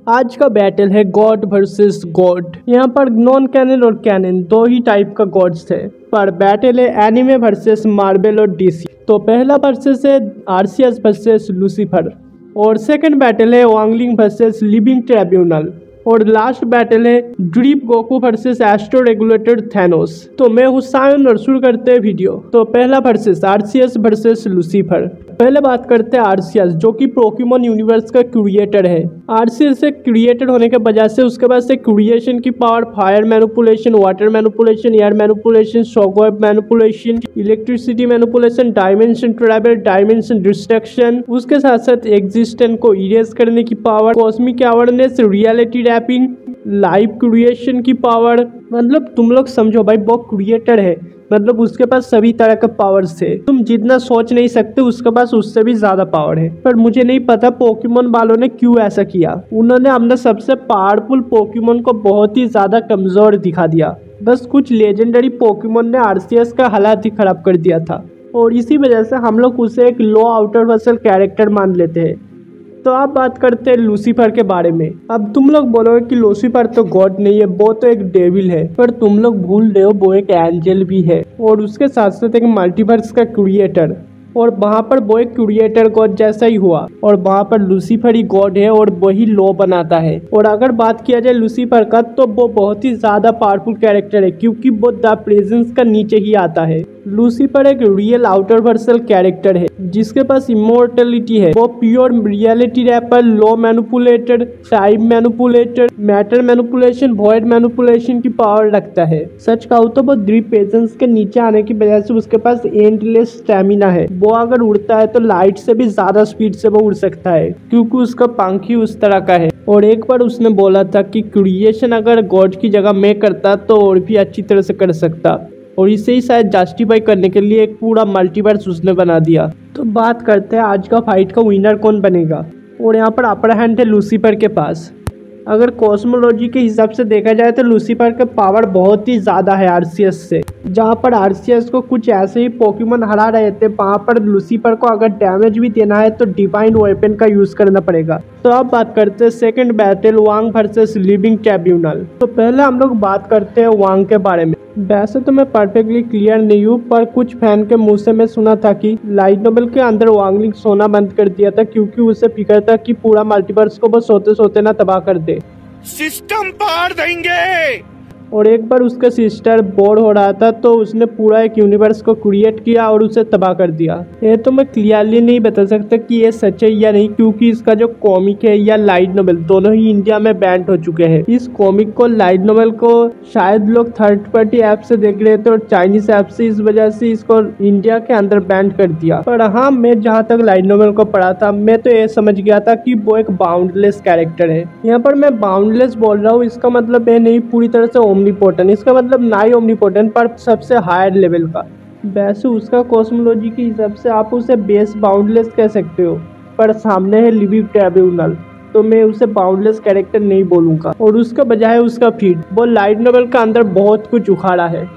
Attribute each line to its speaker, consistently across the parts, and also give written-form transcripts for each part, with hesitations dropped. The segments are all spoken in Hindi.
Speaker 1: आज का बैटल है गॉड वर्सेस गॉड। यहाँ पर नॉन कैनन और कैनन दो ही टाइप का गॉड्स है, पर बैटल है एनिमे वर्सेस मार्वल और डीसी। तो पहला वर्सेस है आरसीएस वर्सेस लूसीफर और सेकंड बैटल है वांगलिंग वर्सेस लिविंग ट्रिब्यूनल और लास्ट बैटल है drip Goku versus astro regulator Thanos. तो मैं हुसैन और शुरू करते हैं वीडियो। तो पहला वर्सेस आरसीएस वर्सेस लूसीफर। पहले बात करते हैं आरसीएस, जो कि पोकेमॉन यूनिवर्स का क्रिएटर है। आरसीएस से क्रिएटर होने के वजह से उसके पास से क्रिएशन की power, fire manipulation, water manipulation, air manipulation, shockwave manipulation, electricity manipulation, dimension travel, dimension destruction, उसके साथ साथ एग्जिस्टेंस को इरेज करने की power, cosmic awareness, reality warping, live creation की पावर। मतलब तुम लोग समझो भाई, वो क्रिएटर है, मतलब उसके पास सभी तरह के पावर्स है। तुम जितना सोच नहीं सकते उसके पास उससे भी ज्यादा पावर है। पर मुझे नहीं पता पोकेमॉन वालों ने क्यों ऐसा किया। उन्होंने अपने सबसे पावरफुल पोकेमॉन को बहुत ही ज्यादा कमजोर दिखा दिया। बस कुछ लेजेंडरी पोकेमॉन ने आरसीएस का हालात ही खराब कर दिया था और इसी वजह से हम लोग उसे एक लो आउटर वर्सल कैरेक्टर मान लेते हैं। तो आप बात करते हैं लूसीफर के बारे में। अब तुम लोग बोलोगे कि लूसीफर तो गॉड नहीं है, वो तो एक डेविल है, पर तुम लोग भूल रहे हो वो एक एंजल भी है और उसके साथ साथ एक मल्टीवर्स का क्रिएटर। और वहाँ पर वो एक क्रिएटर गॉड जैसा ही हुआ और वहाँ पर लूसीफर ही गॉड है और वही लॉ बनाता है। और अगर बात किया जाए लूसीफर का, तो वो बहुत ही ज्यादा पावरफुल कैरेक्टर है क्योंकि वो द प्रेजेंस का नीचे ही आता है। लूसीफर एक रियल आउटर वर्सल कैरेक्टर है जिसके पास इमोर्टलिटी है। वो pure reality warper, law manipulator, time manipulator, matter manipulation, void manipulation की पावर रखता है। सच कहूँ तो वो द प्रेजेंस के नीचे आने की वजह से उसके पास एंडलेस स्टेमिना है। वो अगर उड़ता है तो लाइट से भी ज्यादा स्पीड से वो उड़ सकता है क्योंकि उसका पंख ही उस तरह का है। और एक बार उसने बोला था कि क्रिएशन अगर गॉड की जगह मैं करता तो और भी अच्छी तरह से कर सकता, और इसे ही शायद जस्टिफाई करने के लिए एक पूरा मल्टीवर्स उसने बना दिया। तो बात करते हैं आज का फाइट का विनर कौन बनेगा। और यहाँ पर अपर हैंड है लूसीफर के पास। अगर कॉस्मोलॉजी के हिसाब से देखा जाए तो लूसीफर का पावर बहुत ही ज़्यादा है आरसीएस से। जहाँ पर आरसीएस को कुछ ऐसे ही पोकेमॉन हरा रहे थे, वहाँ पर लूसीफर को अगर डैमेज भी देना है तो डिवाइन वेपन का यूज़ करना पड़ेगा। तो अब बात करते हैं सेकंड बैटल वांग वर्सेस लिविंग ट्रिब्यूनल। तो पहले हम लोग बात करते हैं वांग के बारे में। वैसे तो मैं परफेक्टली क्लियर नहीं हूँ, पर कुछ फैन के मुंह से मैं सुना था कि लाइट नोबल के अंदर वांगलिंग सोना बंद कर दिया था क्योंकि उसे फिक्र था कि पूरा मल्टीवर्स को वो सोते सोते ना तबाह कर दे,
Speaker 2: सिस्टम पार देंगे।
Speaker 1: और एक बार उसका सिस्टर बोर हो रहा था तो उसने पूरा एक यूनिवर्स को क्रिएट किया और उसे तबाह कर दिया। ये तो मैं क्लियरली नहीं बता सकता कि ये सच है या नहीं क्योंकि इसका जो कॉमिक है या लाइट नोवेल दोनों ही इंडिया में बैन हो चुके हैं। इस कॉमिक को, लाइट नोवेल को शायद लोग थर्ड पार्टी ऐप से देख रहे थे और चाइनीज ऐप से, इस वजह से इसको इंडिया के अंदर बैन कर दिया। पर हाँ, मैं जहाँ तक लाइट नोवेल को पढ़ा था मैं तो ये समझ गया था कि वो एक बाउंडलेस कैरेक्टर है। यहाँ पर मैं बाउंडलेस बोल रहा हूँ, इसका मतलब ये नहीं पूरी तरह से ओमनीपोटेंट, इसका मतलब ना ही ओमनीपोटेंट पर सबसे हायर लेवल का। वैसे उसका कॉस्मोलॉजी के हिसाब से आप उसे बेस बाउंडलेस कह सकते हो, पर सामने है लिविंग ट्रिब्यूनल तो मैं उसे बाउंडलेस कैरेक्टर नहीं बोलूँगा। और उसका बजाय उसका फीड, वो लाइट नोवेल का अंदर बहुत कुछ उखाड़ा है,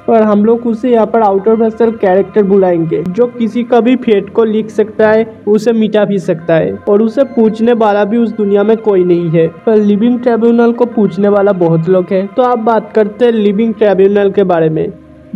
Speaker 1: पर हम लोग उसे यहाँ पर आउटर वर्सल कैरेक्टर बुलाएंगे जो किसी का भी फेट को लिख सकता है, उसे मिटा भी सकता है और उसे पूछने वाला भी उस दुनिया में कोई नहीं है। पर लिविंग ट्रिब्यूनल को पूछने वाला बहुत लोग हैं। तो आप बात करते हैं लिविंग ट्रिब्यूनल के बारे में।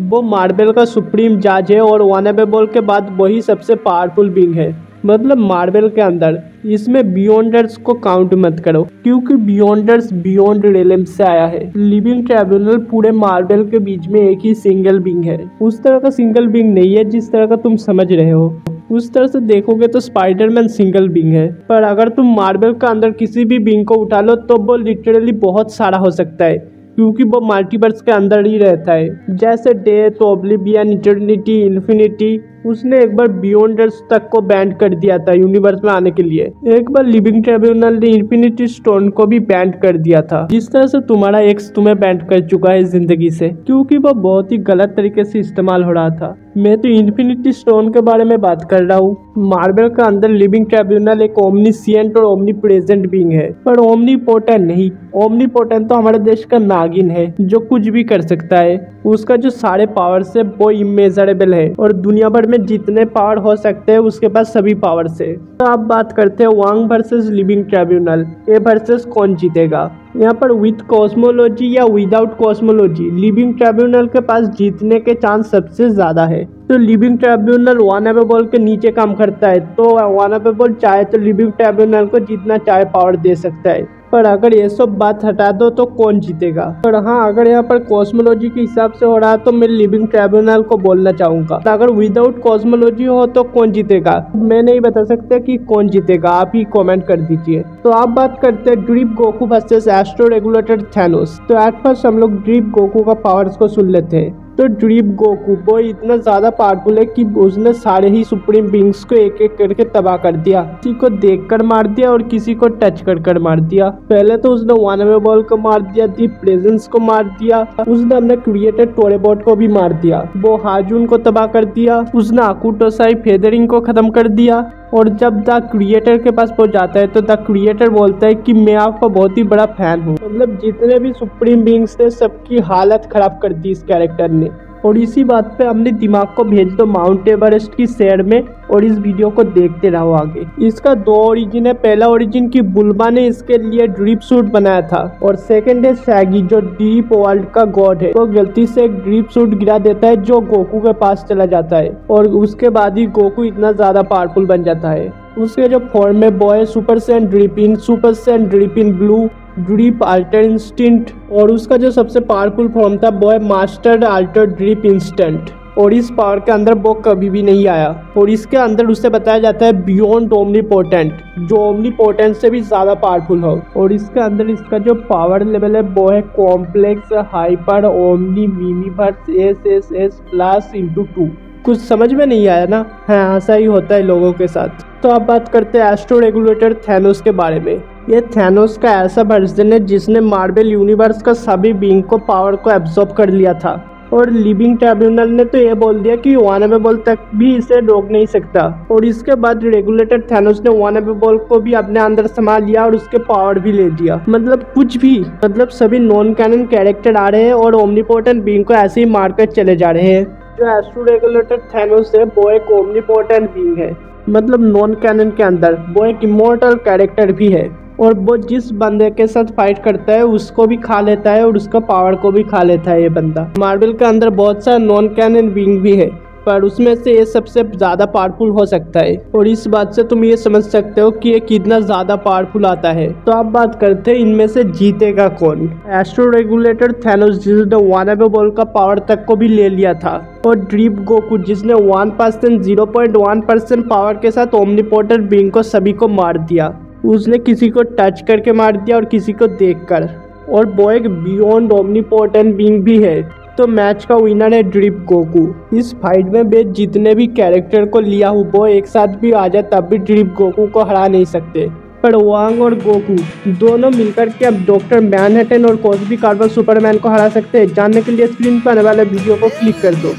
Speaker 1: वो मार्वल का सुप्रीम जज है और वानेबेबल के बाद वही सबसे पावरफुल बीइंग है। मतलब मार्वल के अंदर इसमें बियॉन्डर्स को काउंट मत करो क्योंकि बियॉन्डर्स बियॉन्ड रेलम से आया है। लिविंग ट्रिब्यूनल पूरे मार्वल के बीच में एक ही सिंगल बीइंग है। उस तरह का सिंगल बीइंग नहीं है जिस तरह का तुम समझ रहे हो। उस तरह से देखोगे तो स्पाइडरमैन सिंगल बीइंग है, पर अगर तुम मार्वल का अंदर किसी भी बीइंग को उठा लो तो वो लिटरली बहुत सारा हो सकता है क्योंकि वो मल्टीवर्स के अंदर ही रहता है। जैसे डेथ, ओब्लिवियन, इटर्निटी, इन्फिनिटी, उसने एक बार बियॉन्डर्स तक को बैन कर दिया था यूनिवर्स में आने के लिए। एक बार लिविंग ट्रिब्यूनल ने इन्फिनिटी स्टोन को भी बैन कर दिया था, जिस तरह से तुम्हारा एक्स तुम्हें बैन कर चुका है जिंदगी से क्योंकि वो बहुत ही गलत तरीके से इस्तेमाल हो रहा था। मैं तो इन्फिनिटी स्टोन के बारे में बात कर रहा हूँ। मार्वल का अंदर लिविंग ट्रिब्यूनल एक ओमनीसिएंट और ओमनी प्रेजेंट बीइंग है, पर ओमनीपोटेंट नहीं। ओमनीपोटेंट तो हमारे देश का नागिन है जो कुछ भी कर सकता है। उसका जो सारे पावर्स है वो इमेजरेबल है और दुनिया भर में में जितने पावर हो सकते हैं उसके पास सभी पावर से। तो अब बात करते हैं वांग वर्सेस लिविंग ट्रिब्यूनल, ये वर्सेस कौन जीतेगा। यहाँ पर विद कॉस्मोलॉजी या विदाउट कॉस्मोलॉजी लिविंग ट्रिब्यूनल के पास जीतने के चांस सबसे ज्यादा है। तो लिविंग ट्रिब्यूनल वानएबल के नीचे काम करता है, तो वानएबल चाहे तो लिविंग ट्रिब्यूनल को जितना चाहे पावर दे सकता है। पर अगर ये सब बात हटा दो तो कौन जीतेगा। और हाँ, अगर यहाँ पर कॉस्मोलॉजी के हिसाब से हो रहा है तो मैं लिविंग ट्रिब्यूनल को बोलना चाहूंगा। अगर विदाउट कॉस्मोलॉजी हो तो कौन जीतेगा, मैं नहीं बता सकता कि कौन जीतेगा, आप ही कमेंट कर दीजिए। तो आप बात करते हैं drip Goku versus astro regulator Thanos. तो एट फर्स्ट हम लोग ड्रीप गोकू का पावर्स को सुन लेते हैं। तो ड्रीप गोकू वो इतना ज्यादा पावरफुल है कि उसने सारे ही सुप्रीम बींग्स को एक एक करके तबाह कर दिया। किसी को देखकर मार दिया और किसी को टच कर मार दिया। पहले तो उसने वानएबल को मार दिया, दी प्रेजेंस को मार दिया, उसने अपने क्रिएटर टोरेबॉट को भी मार दिया, वो हाजुन को तबाह कर दिया, उसने आकुटोसाई फेदरिंग को खत्म कर दिया। और जब द क्रिएटर के पास पहुंच जाता है तो द क्रिएटर बोलता है कि मैं आपका बहुत ही बड़ा फैन हूँ। मतलब जितने भी सुप्रीम बींग्स थे सबकी हालत खराब कर दी इस कैरेक्टर ने। और इसी बात पे अपने दिमाग को भेज दो माउंट एवरेस्ट की सैर में और इस वीडियो को देखते रहो आगे। इसका दो ओरिजिन है। पहला ओरिजिन की बुल्बा ने इसके लिए ड्रीप सूट बनाया था और सेकंड है शैगी जो डीप वर्ल्ड का गॉड है, तो गलती से एक ड्रीप सूट गिरा देता है जो गोकू के पास चला जाता है और उसके बाद ही गोकू इतना ज्यादा पावरफुल बन जाता है। उसके जो फॉर्म में boy super San drip in blue, drip alter instinct, और उसका जो सबसे पावरफुल फॉर्म था boy mastered alter drip instant. और इस पावर के अंदर वो कभी भी नहीं आया और इसके अंदर उससे बताया जाता है बियॉन्ड ओमनीपोटेंट, जो ओमनीपोटेंट से भी ज्यादा पावरफुल हो। और इसके अंदर इसका जो पावर लेवल है वो है complex hyper omni memeverse S plus × 2। कुछ समझ में नहीं आया ना? हाँ, ऐसा ही होता है लोगों के साथ। तो अब बात करते हैं एस्ट्रो रेगुलेटर थैनोस के बारे में। ये थैनोस का ऐसा वर्जन है जिसने मार्वल यूनिवर्स का सभी बींग को पावर को एब्जॉर्ब कर लिया था। और लिविंग ट्रिब्यूनल ने तो ये बोल दिया कि वानएबल तक भी इसे रोक नहीं सकता। और इसके बाद रेगुलेटर थैनोस ने वानएबल को भी अपने अंदर संभाल लिया और उसके पावर भी ले लिया। मतलब कुछ भी, मतलब सभी नॉन कैनन कैरेक्टर आ रहे हैं और ओमनीपोटेंट बींग को ऐसे ही मारकर चले जा रहे हैं। जो एस्ट्रो रेगुलेटर थैनोस है वो एक ओमनीपोटेंट बींग है, मतलब नॉन कैनन के अंदर वो एक इमॉर्टल कैरेक्टर भी है और वो जिस बंदे के साथ फाइट करता है उसको भी खा लेता है और उसका पावर को भी खा लेता है। ये बंदा मार्वल के अंदर बहुत सारा नॉन कैनन बींग भी है पर उसमें से ये सबसे ज्यादा पावरफुल हो सकता है और इस बात से तुम ये समझ सकते हो कि ये कितना ज्यादा पावरफुल आता है। तो आप बात करते हैं इनमें से जीतेगा कौन। एस्ट्रो रेगुलेटर थैनोस जिसने वानएबल का पावर तक को भी ले लिया था और ड्रीप गोकू जिसने 1% 0.1% पावर के साथ ओमनीपोटेंट बींग को सभी को मार दिया। उसने किसी को टच करके मार दिया और किसी को देखकर। और वो एक बियॉन्ड ओमनीपोटेंट बींग भी है। तो मैच का विनर है ड्रीप गोकू। इस फाइट में वे जितने भी कैरेक्टर को लिया हो वो एक साथ भी आ जाए तब भी ड्रीप गोकू को हरा नहीं सकते। पर वांग और गोकू दोनों मिलकर के अब डॉक्टर मैनहट्टन और कॉस्मिक कार्बन सुपरमैन को हरा सकते हैं। जानने के लिए स्क्रीन पर आने वाले वीडियो को क्लिक कर दो।